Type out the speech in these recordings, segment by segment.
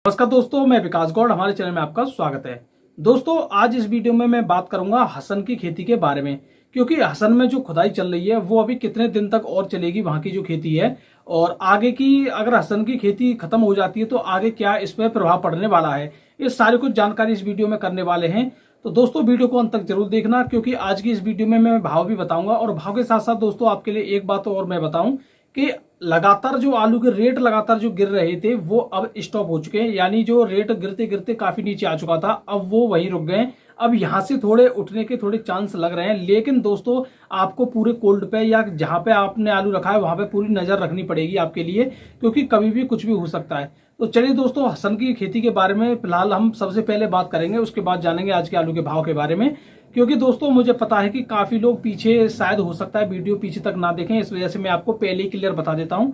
नमस्कार दोस्तों, मैं विकास गौड़। हमारे चैनल में आपका स्वागत है। दोस्तों, आज इस वीडियो में मैं बात करूंगा हसन की खेती के बारे में, क्योंकि हसन में जो खुदाई चल रही है वो अभी कितने दिन तक और चलेगी, वहां की जो खेती है, और आगे की अगर हसन की खेती खत्म हो जाती है तो आगे क्या इस पर प्रभाव पड़ने वाला है, ये सारी कुछ जानकारी इस वीडियो में करने वाले हैं। तो दोस्तों, वीडियो को अंत तक जरूर देखना, क्योंकि आज की इस वीडियो में मैं भाव भी बताऊंगा, और भाव के साथ साथ दोस्तों आपके लिए एक बात और मैं बताऊं कि लगातार जो आलू के रेट लगातार जो गिर रहे थे वो अब स्टॉप हो चुके हैं। यानी जो रेट गिरते गिरते काफी नीचे आ चुका था, अब वो वहीं रुक गए। अब यहां से थोड़े उठने के थोड़े चांस लग रहे हैं, लेकिन दोस्तों आपको पूरे कोल्ड पे या जहां पे आपने आलू रखा है वहां पे पूरी नजर रखनी पड़ेगी आपके लिए, क्योंकि कभी भी कुछ भी हो सकता है। तो चलिए दोस्तों, हसन की खेती के बारे में फिलहाल हम सबसे पहले बात करेंगे, उसके बाद जानेंगे आज के आलू के भाव के बारे में। क्योंकि दोस्तों मुझे पता है कि काफी लोग पीछे शायद हो सकता है वीडियो पीछे तक ना देखें, इस वजह से मैं आपको पहले ही क्लियर बता देता हूं।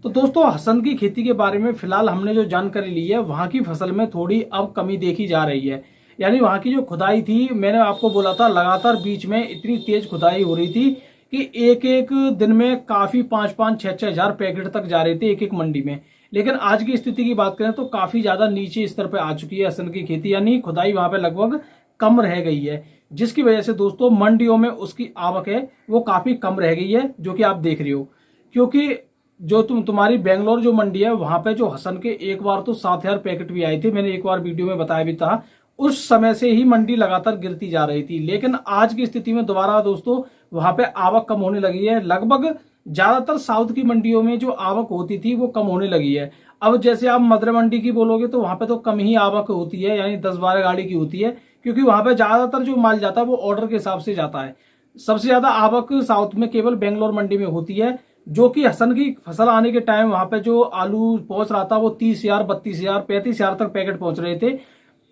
तो दोस्तों, हसन की खेती के बारे में फिलहाल हमने जो जानकारी ली है, वहां की फसल में थोड़ी अब कमी देखी जा रही है। यानी वहां की जो खुदाई थी, मैंने आपको बोला था लगातार बीच में इतनी तेज खुदाई हो रही थी कि एक एक दिन में काफी 5-5, 6-6 हजार पैकेट तक जा रहे थे एक एक मंडी में। लेकिन आज की स्थिति की बात करें तो काफी ज्यादा नीचे स्तर पर आ चुकी है हसन की खेती, यानी खुदाई वहां पे लगभग कम रह गई है, जिसकी वजह से दोस्तों मंडियों में उसकी आवक है वो काफी कम रह गई है, जो कि आप देख रहे हो। क्योंकि जो तुम्हारी बेंगलोर जो मंडी है, वहां पे जो हसन के एक बार तो 7,000 पैकेट भी आए थे, मैंने एक बार वीडियो में बताया भी था। उस समय से ही मंडी लगातार गिरती जा रही थी, लेकिन आज की स्थिति में दोबारा दोस्तों वहां पे आवक कम होने लगी है। लगभग ज्यादातर साउथ की मंडियों में जो आवक होती थी वो कम होने लगी है। अब जैसे आप मदर मंडी की बोलोगे तो वहां पे तो कम ही आवक होती है, यानी 10-12 गाड़ी की होती है, क्योंकि वहां पे ज्यादातर जो माल जाता है वो ऑर्डर के हिसाब से जाता है। सबसे ज्यादा आवक साउथ में केवल बेंगलोर मंडी में होती है, जो कि हसन की फसल आने के टाइम वहां पे जो आलू पहुंच रहा था वो 30,000, 32,000, 35,000 तक पैकेट पहुंच रहे थे,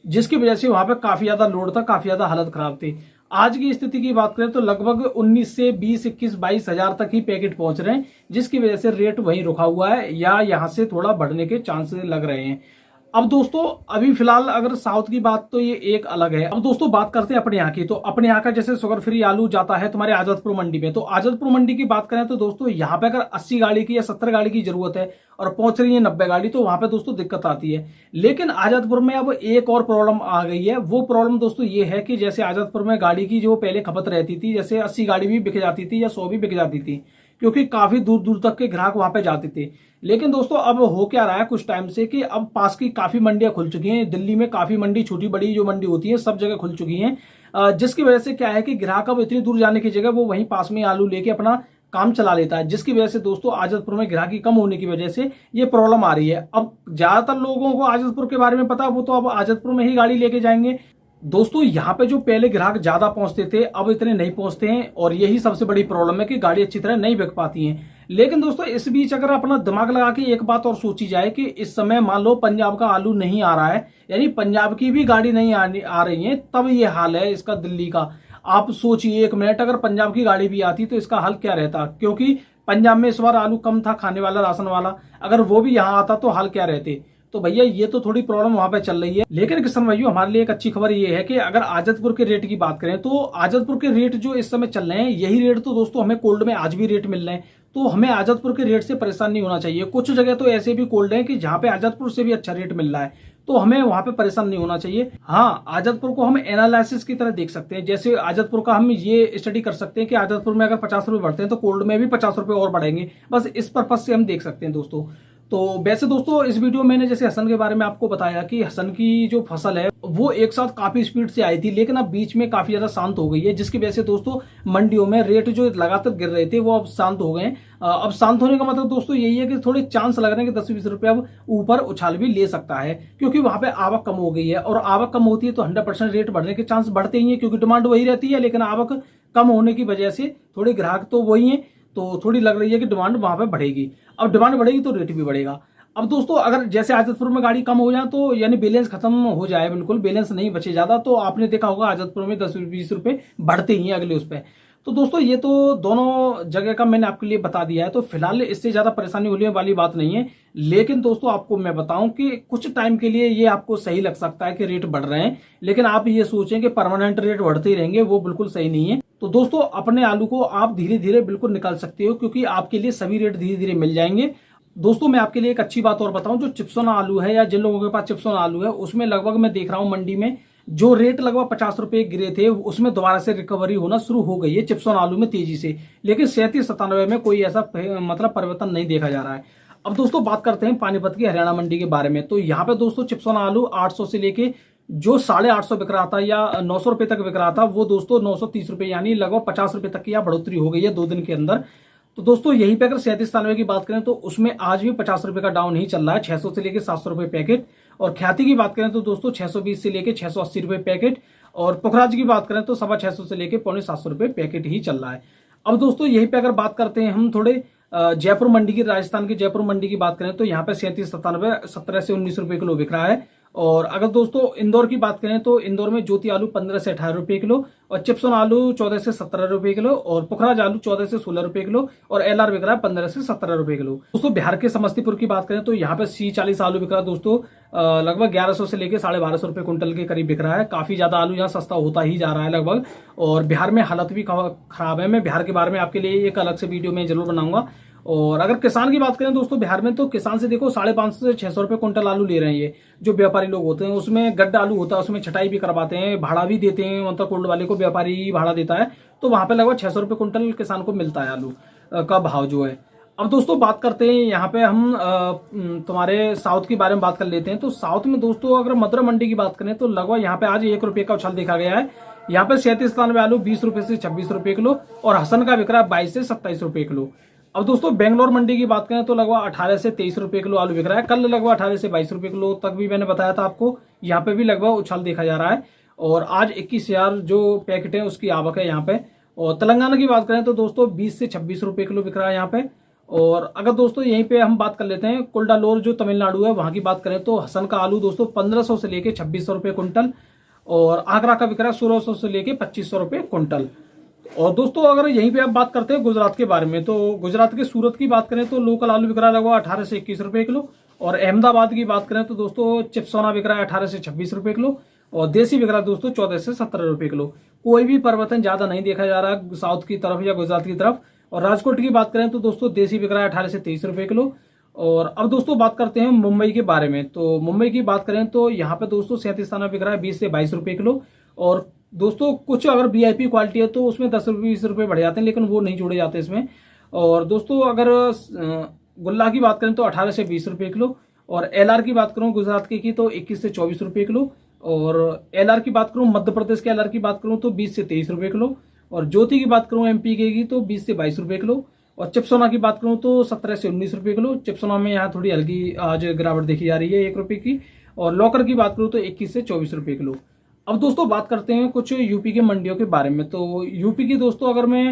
जिसकी वजह से वहां पे काफी ज्यादा लोड था, काफी ज्यादा हालत खराब थी। आज की स्थिति की बात करें तो लगभग 19 से 20, 21, 22 हजार तक ही पैकेट पहुंच रहे हैं, जिसकी वजह से रेट वहीं रुका हुआ है या यहां से थोड़ा बढ़ने के चांसेस लग रहे हैं। अब दोस्तों अभी फिलहाल अगर साउथ की बात तो ये एक अलग है। अब दोस्तों बात करते हैं अपने यहाँ की। तो अपने यहाँ का जैसे शुगर फ्री आलू जाता है तुम्हारे आजादपुर मंडी में, तो आजादपुर मंडी की बात करें तो दोस्तों यहाँ पे अगर 80 गाड़ी की या 70 गाड़ी की जरूरत है और पहुंच रही है 90 गाड़ी, तो वहां पे दोस्तों दिक्कत आती है। लेकिन आजादपुर में अब एक और प्रॉब्लम आ गई है। वो प्रॉब्लम दोस्तों ये है कि जैसे आजादपुर में गाड़ी की जो पहले खपत रहती थी, जैसे 80 गाड़ी भी बिक जाती थी या 100 भी बिक जाती थी, क्योंकि काफी दूर दूर तक के ग्राहक वहां पे जाते थे। लेकिन दोस्तों अब हो क्या रहा है कुछ टाइम से कि अब पास की काफी मंडियां खुल चुकी हैं। दिल्ली में काफी मंडी, छोटी बड़ी जो मंडी होती है सब जगह खुल चुकी हैं, जिसकी वजह से क्या है कि ग्राहक अब इतनी दूर जाने की जगह वो वहीं पास में आलू लेके अपना काम चला लेता है, जिसकी वजह से दोस्तों आजतपुर में ग्राहकी कम होने की वजह से ये प्रॉब्लम आ रही है। अब ज्यादातर लोगों को आजतपुर के बारे में पता है, वो तो अब आजतपुर में ही गाड़ी लेके जाएंगे। दोस्तों यहाँ पे जो पहले ग्राहक ज्यादा पहुंचते थे अब इतने नहीं पहुंचते हैं, और यही सबसे बड़ी प्रॉब्लम है कि गाड़ी अच्छी तरह नहीं बिक पाती है। लेकिन दोस्तों इस बीच अगर अपना दिमाग लगा के एक बात और सोची जाए कि इस समय मान लो पंजाब का आलू नहीं आ रहा है, यानी पंजाब की भी गाड़ी नहीं आ रही है, तब ये हाल है इसका दिल्ली का। आप सोचिए 1 मिनट, अगर पंजाब की गाड़ी भी आती तो इसका हाल क्या रहता, क्योंकि पंजाब में इस बार आलू कम था खाने वाला, राशन वाला, अगर वो भी यहाँ आता तो हाल क्या रहते। तो भैया ये तो थोड़ी प्रॉब्लम वहां पे चल रही है। लेकिन किसान भाइयों, हमारे लिए एक अच्छी खबर ये है कि अगर आजतपुर के रेट की बात करें तो आजतपुर के रेट जो इस समय चल रहे हैं, यही रेट तो दोस्तों हमें कोल्ड में आज भी रेट मिल रहे हैं। तो हमें आजतपुर के रेट से परेशान नहीं होना चाहिए। कुछ जगह तो ऐसे भी कोल्ड है कि जहां पे आजतपुर से भी अच्छा रेट मिल रहा है, तो हमें वहां पे परेशान नहीं होना चाहिए। हाँ, आजतपुर को हम एनालिसिस की तरह देख सकते हैं। जैसे आजतपुर का हम ये स्टडी कर सकते हैं कि आजतपुर में अगर 50 रुपए बढ़ते हैं तो कोल्ड में भी 50 रुपए और बढ़ेंगे। बस इस पर्पज से हम देख सकते हैं दोस्तों। तो वैसे दोस्तों इस वीडियो में मैंने जैसे हसन के बारे में आपको बताया कि हसन की जो फसल है वो एक साथ काफी स्पीड से आई थी, लेकिन अब बीच में काफी ज्यादा शांत हो गई है, जिसकी वजह से दोस्तों मंडियों में रेट जो लगातार गिर रहे थे वो अब शांत हो गए। अब शांत होने का मतलब दोस्तों यही है कि थोड़े चांस लग रहे हैं कि 10-20 रुपए अब ऊपर उछाल भी ले सकता है, क्योंकि वहां पे आवक कम हो गई है, और आवक कम होती है तो 100% रेट बढ़ने के चांस बढ़ते ही है, क्योंकि डिमांड वही रहती है। लेकिन आवक कम होने की वजह से थोड़े ग्राहक तो वही है, तो थोड़ी लग रही है कि डिमांड वहां पे बढ़ेगी। अब डिमांड बढ़ेगी तो रेट भी बढ़ेगा। अब दोस्तों अगर जैसे आजतपुर में गाड़ी कम हो जाए तो यानी बैलेंस खत्म हो जाए, बिल्कुल बैलेंस नहीं बचे ज्यादा, तो आपने देखा होगा आजतपुर में 10-20 रुपए बढ़ते ही हैं अगले उस पर। तो दोस्तों ये तो दोनों जगह का मैंने आपके लिए बता दिया है, तो फिलहाल इससे ज्यादा परेशानी होने वाली बात नहीं है। लेकिन दोस्तों आपको मैं बताऊं कि कुछ टाइम के लिए ये आपको सही लग सकता है कि रेट बढ़ रहे हैं, लेकिन आप ये सोचें कि परमानेंट रेट बढ़ते ही रहेंगे, वो बिल्कुल सही नहीं है। तो दोस्तों अपने आलू को आप धीरे धीरे बिल्कुल निकाल सकते हो, क्योंकि आपके लिए सभी रेट धीरे धीरे मिल जाएंगे। दोस्तों मैं आपके लिए एक अच्छी बात और बताऊं, जो चिप्सोना आलू है या जिन लोगों के पास चिप्सोना आलू है उसमें लगभग मैं देख रहा हूं मंडी में जो रेट लगभग 50 रुपए गिरे थे उसमें दोबारा से रिकवरी होना शुरू हो गई है चिप्सोना आलू में तेजी से। लेकिन 37-97 में कोई ऐसा मतलब परिवर्तन नहीं देखा जा रहा है। अब दोस्तों बात करते हैं पानीपत की हरियाणा मंडी के बारे में। तो यहाँ पे दोस्तों चिप्सोना आलू 800 से लेके जो 850 बिक रहा था या 900 रुपए तक बिक रहा था, वो दोस्तों 930 रुपए यानी लगभग 50 रुपए तक की यहाँ बढ़ोतरी हो गई है 2 दिन के अंदर। तो दोस्तों यहीं पे अगर 37-97 की बात करें तो उसमें आज भी 50 रुपए का डाउन ही चल रहा है, 600 से लेके 700 रुपए पैकेट। और ख्याति की बात करें तो दोस्तों 620 से लेके 680 रुपए पैकेट। और पुखराज की बात करें तो 650 से लेके 750 रुपए पैकेट ही चल रहा है। अब दोस्तों यहीं पे अगर बात करते हैं हम थोड़े जयपुर मंडी की, राजस्थान की जयपुर मंडी की बात करें तो यहाँ पे 37-97 17 से 19 रुपए किलो बिक रहा है। और अगर दोस्तों इंदौर की बात करें तो इंदौर में ज्योति आलू 15 से 18 रुपए किलो और चिप्सोन आलू 14 से 17 रुपए किलो और पुखराज आलू 14 से 16 रुपए किलो और एलआर बिक रहा है 15 से 17 रुपए किलो। दोस्तों बिहार के समस्तीपुर की बात करें तो यहाँ पे C40 आलू बिक रहा है दोस्तों लगभग 1100 से लेके 1250 रुपए क्विंटल के करीब बिक रहा है। काफी ज्यादा आलू यहाँ सस्ता होता ही जा रहा है लगभग। और बिहार में हालत भी खराब है। मैं बिहार के बारे में आपके लिए एक अलग से वीडियो में जरूर बनाऊंगा। और अगर किसान की बात करें दोस्तों बिहार में, तो किसान से देखो 550 से 600 रुपए क्विंटल आलू ले रहे हैं। ये जो व्यापारी लोग होते हैं उसमें गड्ढा आलू होता है, उसमें छटाई भी करवाते हैं, भाड़ा भी देते हैं, मतलब कोल्ड वाले को व्यापारी ही भाड़ा देता है। तो वहां पे लगभग 600 रुपए क्विंटल किसान को मिलता है आलू का भाव जो है। अब दोस्तों बात करते हैं यहाँ पे हम तुम्हारे साउथ के बारे में बात कर लेते हैं। तो साउथ में दोस्तों अगर मदुरा मंडी की बात करें तो लगभग यहाँ पे आज 1 रुपए का उछाल देखा गया है। यहाँ पे 37-97 आलू 20 रुपए से 26 रुपए किलो और हसन का बिक रहा है 22 से 27 रुपए किलो। अब दोस्तों बेंगलोर मंडी की बात करें तो लगभग 18 से 23 रुपए किलो आलू बिक रहा है। कल लगभग 18 से 22 रुपए किलो तक भी मैंने बताया था आपको। यहाँ पे भी लगभग उछाल देखा जा रहा है और आज 21,000 जो पैकेट है उसकी आवक है यहाँ पे। और तेलंगाना की बात करें तो दोस्तों 20 से 26 रुपए किलो बिक रहा है यहाँ पे। और अगर दोस्तों यहीं पे हम बात कर लेते हैं कुल्डालोर जो तमिलनाडु है वहां की बात करें तो हसन का आलू दोस्तों 1500 से लेके 2600 रुपए क्विंटल और आगरा का बिक रहा है 1600 से लेके 2500 रुपए क्विंटल। और दोस्तों अगर यहीं पे आप बात करते हैं गुजरात के बारे में, तो गुजरात के सूरत की बात करें तो लोकल आलू बिक रहा है लगभग 18 से 21 रुपए किलो। और अहमदाबाद की बात करें तो दोस्तों चिप्सोना बिक रहा है 18 से 26 रुपए किलो और देसी बिक रहा है दोस्तों 14 से 17 रुपए किलो। कोई भी परिवर्तन ज्यादा नहीं देखा जा रहा है साउथ की तरफ या गुजरात की तरफ। और राजकोट की बात करें तो दोस्तों देसी बिक रहा है 18 से 23 रुपए किलो। और अब दोस्तों बात करते हैं मुंबई के बारे में। तो मुंबई की बात करें तो यहाँ पे दोस्तों 37 बिक रहा है 20 से 22 रुपए किलो। और दोस्तों कुछ अगर वीआईपी क्वालिटी है तो उसमें 10-20 रुपए बढ़ जाते हैं, लेकिन वो नहीं जोड़े जाते इसमें। और दोस्तों अगर गुल्ला की बात करें तो 18 से 20 रुपए किलो। और एलआर की बात करूं गुजरात की तो 21 से 24 रुपए किलो। और एलआर की बात करूं मध्य प्रदेश के एलआर की बात करूं तो 20 से 23 रुपए किलो। और ज्योति की बात करूं एमपी की तो 20 से 22 रुपए किलो। और चिप्सोना की बात करूं तो 17 से 19 रुपए किलो। चिप्सोना में यहाँ थोड़ी हल्की आज गिरावट देखी जा रही है 1 रुपए की। और लॉकर की बात करूं तो 21 से 24 रुपए किलो। अब दोस्तों बात करते हैं कुछ यूपी के मंडियों के बारे में। तो यूपी की दोस्तों अगर मैं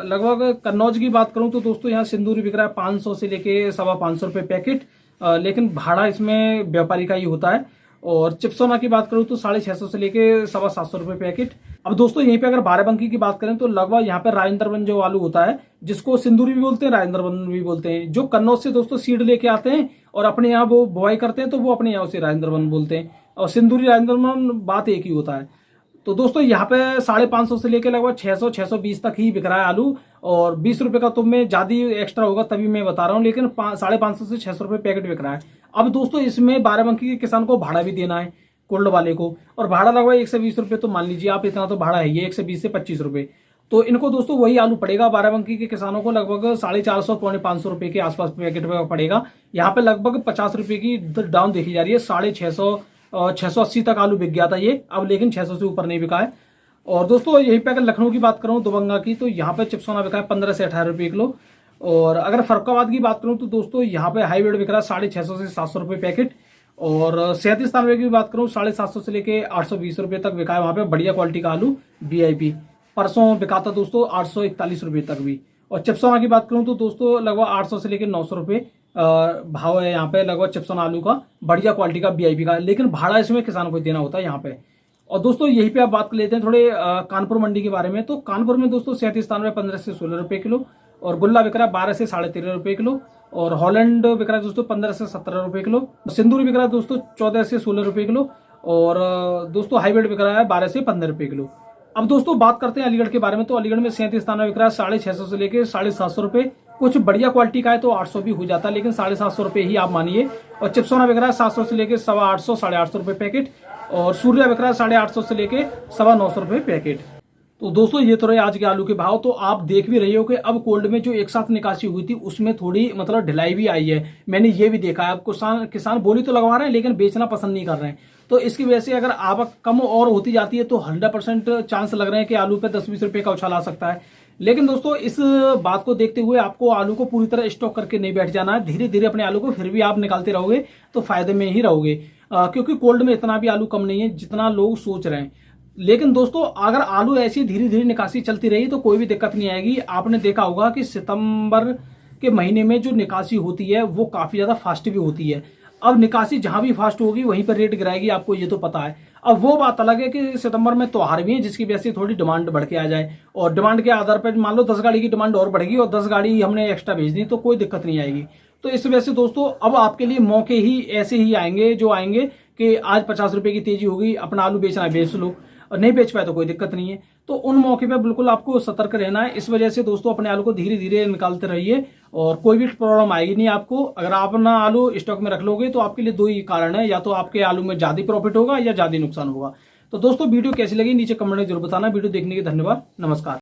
लगभग कन्नौज की बात करूं तो दोस्तों यहाँ सिंदूरी बिक रहा है 500 से लेके 550 रुपए पैकेट, लेकिन भाड़ा इसमें व्यापारी का ही होता है। और चिप्सोना की बात करूं तो 650 से लेके 750 रुपए पैकेट। अब दोस्तों यहीं पे अगर बाराबंकी की बात करें तो लगभग यहाँ पे राजेंद्र वन जो आलू होता है जिसको सिंदूरी भी बोलते हैं राजेंद्र वन भी बोलते हैं, जो कन्नौज से दोस्तों सीड लेके आते हैं और अपने यहाँ वो बुआई करते हैं तो वो अपने यहाँ से राजेंद्र वन बोलते हैं। और सिंदूरी राजेंद्र वन बात एक ही होता है। तो दोस्तों यहाँ पे 550 से लेके लगभग 600-620 तक ही बिक रहा है आलू। और 20 रुपए का तो मैं ज्यादा एक्स्ट्रा होगा तभी मैं बता रहा हूँ, लेकिन 550 से 600 रुपए पैकेट बिक रहा है। अब दोस्तों इसमें बाराबंकी के किसान को भाड़ा भी देना है कोल्ड वाले को, और भाड़ा लगभग 120 रुपए तो मान लीजिए आप, इतना तो भाड़ा है ये 120 से 25 रुपए। तो इनको दोस्तों वही आलू पड़ेगा बाराबंकी के किसानों को लगभग 450-500 रुपए के आसपास पैकेट में पड़ेगा। यहाँ पे लगभग 50 रुपए की डाउन देखी जा रही है। 680 तक आलू बिक गया था ये, अब लेकिन 600 से ऊपर नहीं बिका है। और दोस्तों यहीं पे अगर लखनऊ की बात करूं दुबंगा की तो यहाँ पे चिप्सोना बिका है 15 से 18 रुपए किलो। और अगर फरुखाबाद की बात करूं तो दोस्तों यहाँ पे हाईब्रिड बिक रहा है 650 से 700 रुपए पैकेट। और 37 की बात करूं 750 से लेके 820 रुपए तक बिका है वहां पे बढ़िया क्वालिटी का आलू वीआईपी। परसों बिका था दोस्तों 841 रुपए तक भी। और चिप्सोना की बात करूं तो दोस्तों लगभग 800 से लेके 900 रुपए भाव है यहाँ पे लगभग चिप्सोना आलू का बढ़िया क्वालिटी का वीआईपी का, लेकिन भाड़ा इसमें किसान को देना होता है यहाँ पे। और दोस्तों यहीं पे आप बात कर लेते हैं थोड़े कानपुर मंडी के बारे में। तो कानपुर में दोस्तों 37 15 से 16 रुपए किलो। और गुल्ला बिक रहा है 12 से 13.5 रुपए किलो। और हॉलैंड बिक रहा है दोस्तों 15 से 17 रुपए किलो। सिंदूरी बिक रहा है दोस्तों 14 से 16 रुपए किलो। और दोस्तों हाईब्रिड बिक रहा है 12 से 15 रुपए किलो। अब दोस्तों बात करते हैं अलीगढ़ के बारे में। तो अलीगढ़ में 37 बिक रहा है 650 से लेके 750 रुपए। कुछ बढ़िया क्वालिटी का है तो 800 भी हो जाता है, लेकिन 750 रुपये ही आप मानिए। और चिप्सोना बिक रहा है 700 से लेके 850 850 रुपये पैकेट, और सूर्या बिक रहा है 850 से लेके 950 रुपये पैकेट। तो दोस्तों ये तो रहे आज के आलू के भाव। तो आप देख भी रहे हो कि अब कोल्ड में जो एक साथ निकासी हुई थी उसमें थोड़ी मतलब ढिलाई भी आई है। मैंने ये भी देखा है, अब किसान बोली तो लगवा रहे हैं लेकिन बेचना पसंद नहीं कर रहे हैं। तो इसकी वजह से अगर आवक कम और होती जाती है तो 100% चांस लग रहे हैं कि आलू पे 10-20 रुपए का उछाल आ सकता है। लेकिन दोस्तों इस बात को देखते हुए आपको आलू को पूरी तरह स्टॉक करके नहीं बैठ जाना है। धीरे धीरे अपने आलू को फिर भी आप निकालते रहोगे तो फायदे में ही रहोगे, क्योंकि कोल्ड में इतना भी आलू कम नहीं है जितना लोग सोच रहे हैं। लेकिन दोस्तों अगर आलू ऐसी धीरे धीरे निकासी चलती रही तो कोई भी दिक्कत नहीं आएगी। आपने देखा होगा कि सितंबर के महीने में जो निकासी होती है वो काफी ज्यादा फास्ट भी होती है। अब निकासी जहां भी फास्ट होगी वहीं पर रेट गिराएगी, आपको ये तो पता है। अब वो बात अलग है कि सितंबर में त्योहार भी है जिसकी वजह से थोड़ी डिमांड बढ़ के आ जाए, और डिमांड के आधार पर मान लो 10 गाड़ी की डिमांड और बढ़ेगी और 10 गाड़ी हमने एक्स्ट्रा भेज दी तो कोई दिक्कत नहीं आएगी। तो इस वजह से दोस्तों अब आपके लिए मौके ही ऐसे ही आएंगे जो आएंगे कि आज 50 रुपए की तेजी होगी, अपना आलू बेचना है बेच लो, और नहीं बेच पाए तो कोई दिक्कत नहीं है। तो उन मौके पे बिल्कुल आपको सतर्क रहना है। इस वजह से दोस्तों अपने आलू को धीरे धीरे निकालते रहिए और कोई भी प्रॉब्लम आएगी नहीं आपको। अगर आप अपना आलू स्टॉक में रख लोगे तो आपके लिए दो ही कारण है, या तो आपके आलू में ज्यादा प्रॉफिट होगा या ज्यादा नुकसान होगा। तो दोस्तों वीडियो कैसी लगी नीचे कमेंट में जरूर बताना। वीडियो देखने के धन्यवाद, नमस्कार।